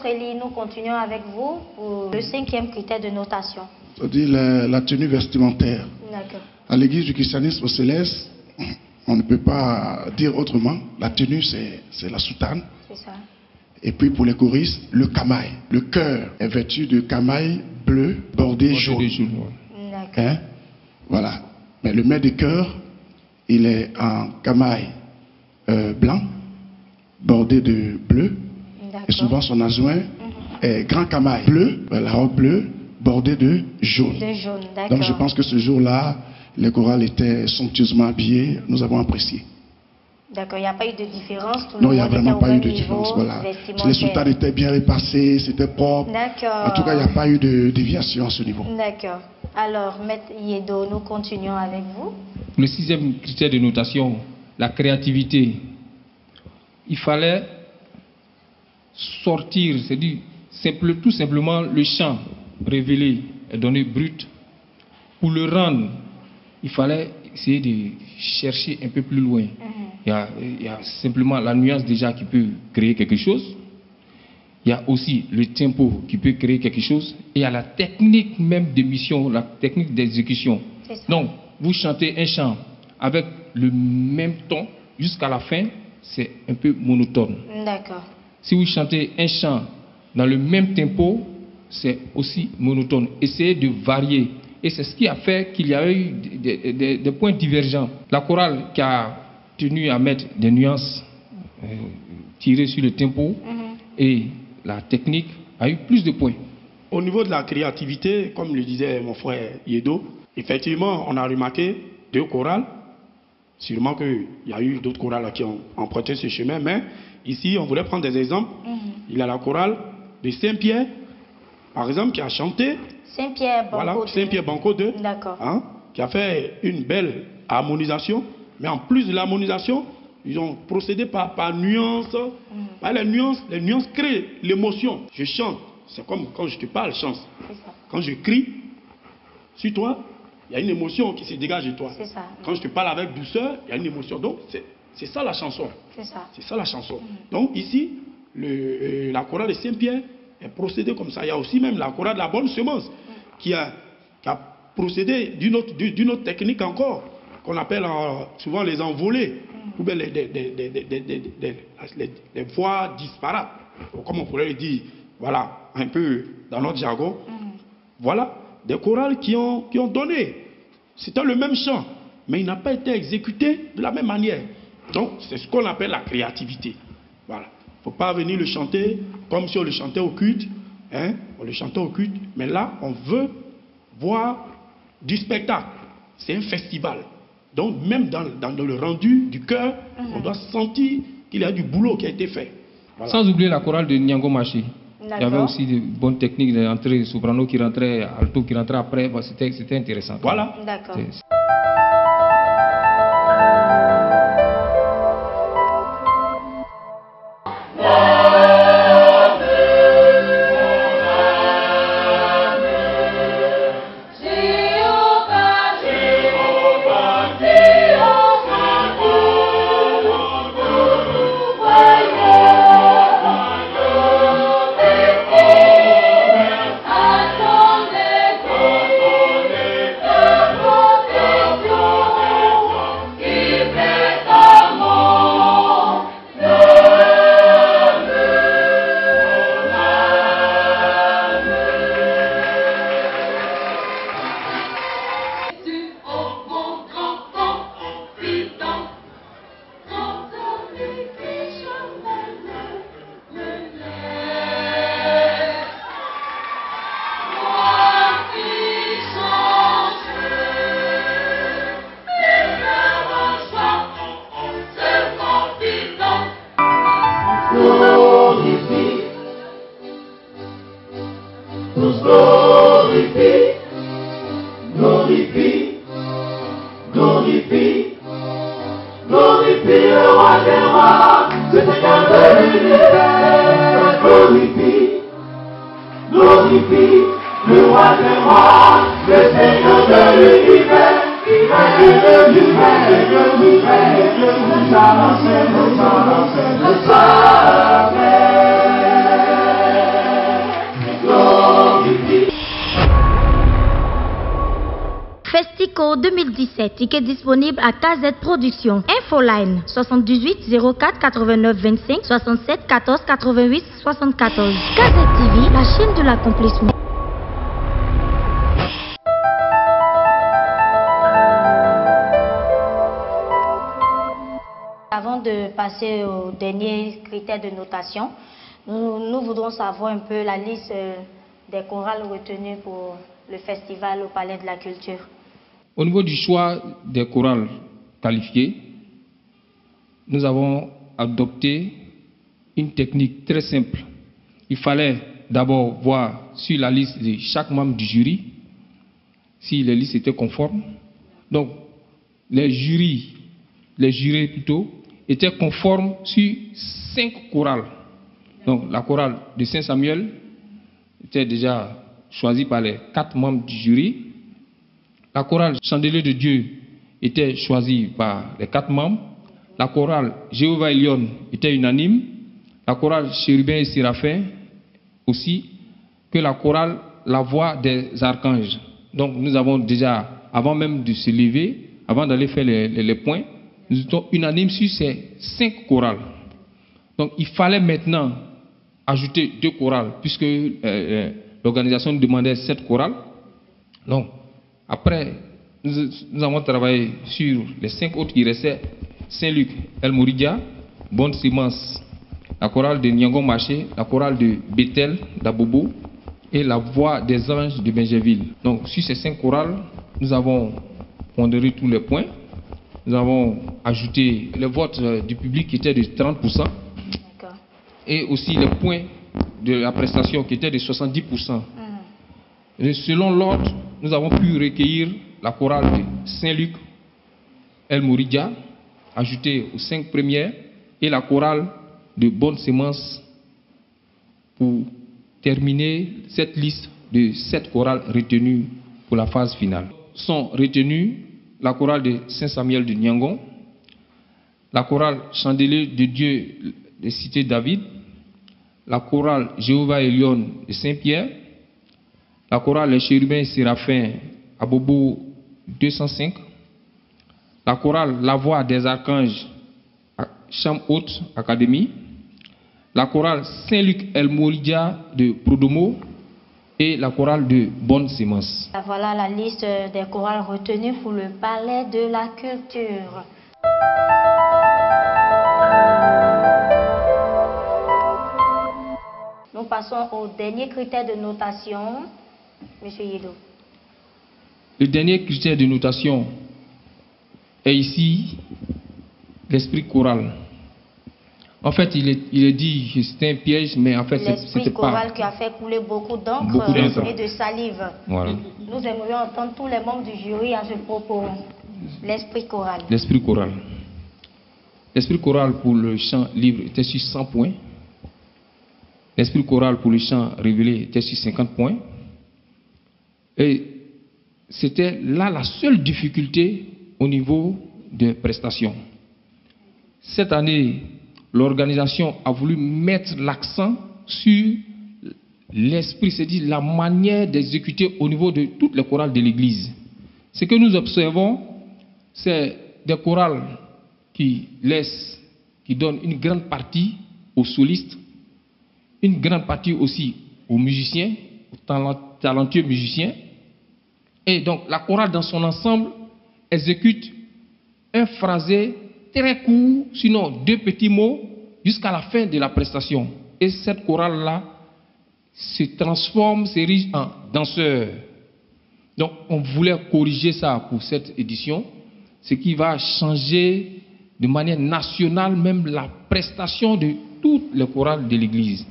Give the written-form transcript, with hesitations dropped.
contre, Elie, nous continuons avec vous pour le 5e critère de notation. C'est-à-dire la tenue vestimentaire. D'accord. À l'église du christianisme céleste, on ne peut pas dire autrement. La tenue, c'est la soutane. C'est ça. Et puis pour les choristes, le camail. Le chœur est vêtu de camail bleu bordé jaune. D'accord. Hein? Voilà. Mais le maître de chœur, il est en camail blanc, bordé de bleu. Et souvent son adjoint est grand camail bleu, la robe bleue, bordée de jaune. De jaune, d'accord. Donc je pense que ce jour-là, les chorales étaient somptueusement habillés. Nous avons apprécié. D'accord, il n'y a pas eu de différence. Tout Non, le il n'y a monde vraiment était au pas eu même de niveau différence. Voilà. vestimentaire. Les soutanes étaient bien repassées, c'était propre. D'accord. En tout cas, il n'y a pas eu de déviation à ce niveau. D'accord. Alors, Maître Yedo, nous continuons avec vous. Le 6e critère de notation, la créativité. Il fallait sortir, c'est-à-dire tout simplement le chant révélé et donné brut. Pour le rendre, il fallait essayer de chercher un peu plus loin. Il y a simplement la nuance déjà qui peut créer quelque chose. Il y a aussi le tempo qui peut créer quelque chose. Et il y a la technique même d'émission, la technique d'exécution. Donc, vous chantez un chant avec le même ton jusqu'à la fin, c'est un peu monotone. D'accord. Si vous chantez un chant dans le même tempo, c'est aussi monotone. Essayez de varier. Et c'est ce qui a fait qu'il y a eu des points divergents. La chorale qui a tenu à mettre des nuances tirées sur le tempo et la technique a eu plus de points. Au niveau de la créativité, comme le disait mon frère Yedo, effectivement, on a remarqué 2 chorales. Sûrement qu'il y a eu d'autres chorales qui ont emprunté ce chemin, mais ici, on voulait prendre des exemples. Il y a la chorale de Saint-Pierre, par exemple, qui a chanté Saint-Pierre Banco 2. Voilà, Saint-Pierre Banco 2. D'accord. Hein, qui a fait une belle harmonisation. Mais en plus de l'harmonisation, ils ont procédé par nuances. Par les nuances créent l'émotion. Je chante. C'est comme quand je te parle, chante. Quand je crie sur toi, il y a une émotion qui se dégage de toi. C'est ça. Quand je te parle avec douceur, il y a une émotion. Donc, c'est ça la chanson. C'est ça. C'est ça la chanson. Donc, ici, la chorale de Saint-Pierre est procédée comme ça. Il y a aussi même la chorale de la bonne semence qui a procédé d'une autre technique encore, qu'on appelle souvent les envolées, ou bien les voix disparates, comme on pourrait le dire, voilà, un peu dans notre jargon. Voilà, des chorales qui ont donné. C'était le même chant, mais il n'a pas été exécuté de la même manière. Donc, c'est ce qu'on appelle la créativité. Voilà. Il ne faut pas venir le chanter comme si on le chantait au culte. Hein? On le chantait au culte, mais là, on veut voir du spectacle. C'est un festival. Donc, même dans le rendu du cœur, on doit sentir qu'il y a du boulot qui a été fait. Voilà. Sans oublier la chorale de Nyango Machi. Il y avait aussi de bonnes techniques d'entrée, soprano qui rentrait, alto qui rentrait après. Bon, c'était intéressant. Voilà. D'accord. Classico 2017, ticket disponible à KZ Productions. Infoline 78 04 89 25 67 14 88 74. KZ TV, la chaîne de l'accomplissement. Avant de passer au dernier critère de notation, nous voudrons savoir un peu la liste des chorales retenues pour le festival au Palais de la Culture. Au niveau du choix des chorales qualifiées, nous avons adopté une technique très simple. Il fallait d'abord voir sur la liste de chaque membre du jury si les listes étaient conformes. Donc, les jurés plutôt étaient conformes sur 5 chorales. Donc, la chorale de Saint-Samuel était déjà choisie par les 4 membres du jury. La chorale Chandelier de Dieu était choisie par les 4 membres. La chorale Jéhovah Elion était unanime. La chorale Chérubin et Séraphin aussi, que la chorale La Voix des Archanges. Donc nous avons déjà, avant même de se lever, avant d'aller faire les points, nous étions unanimes sur ces 5 chorales. Donc il fallait maintenant ajouter 2 chorales, puisque l'organisation nous demandait 7 chorales. Donc après, nous avons travaillé sur les 5 autres qui restaient: Saint-Luc, El Mouridia, Bonne Semence, la chorale de Nyangon Marché, la chorale de Bethel, d'Abobo et la Voix des Anges de Benjeville. Donc sur ces 5 chorales, nous avons pondéré tous les points. Nous avons ajouté le vote du public qui était de 30%. Et aussi les points de la prestation qui étaient de 70%. Et selon l'ordre, nous avons pu recueillir la chorale de Saint-Luc, El Mouridia, ajoutée aux 5 premières, et la chorale de Bonne Semence pour terminer cette liste de 7 chorales retenues pour la phase finale. Sont retenues la chorale de Saint-Samuel de Nyangon, la chorale Chandelier de Dieu de Cité David, la chorale Jéhovah Elion de Saint-Pierre, la chorale Les Chérubins et Séraphins à Bobo 205, la chorale La Voix des Archanges à Chambre Haute Académie, la chorale Saint-Luc El Mouridia de Prodomo et la chorale de Bonne Semence. Voilà la liste des chorales retenues pour le Palais de la Culture. Nous passons au dernier critère de notation. Monsieur Yedo. Le dernier critère de notation est ici l'esprit choral. En fait, il est dit que c'était un piège, mais en fait, c'était pas. L'esprit choral qui a fait couler beaucoup d'encre et de salive. Voilà. Nous aimerions entendre tous les membres du jury à ce propos. L'esprit choral. L'esprit choral. L'esprit choral pour le chant libre était sur 100 points. L'esprit choral pour le chant révélé était sur 50 points. Et c'était là la seule difficulté au niveau des prestations. Cette année, l'organisation a voulu mettre l'accent sur l'esprit, c'est-à-dire la manière d'exécuter au niveau de toutes les chorales de l'Église. Ce que nous observons, c'est des chorales qui donnent une grande partie aux solistes, une grande partie aussi aux musiciens, aux talentueux musiciens. Et donc la chorale dans son ensemble exécute un phrasé très court, sinon 2 petits mots, jusqu'à la fin de la prestation. Et cette chorale-là se transforme, s'érige en danseur. Donc on voulait corriger ça pour cette édition, ce qui va changer de manière nationale même la prestation de toutes les chorales de l'Église.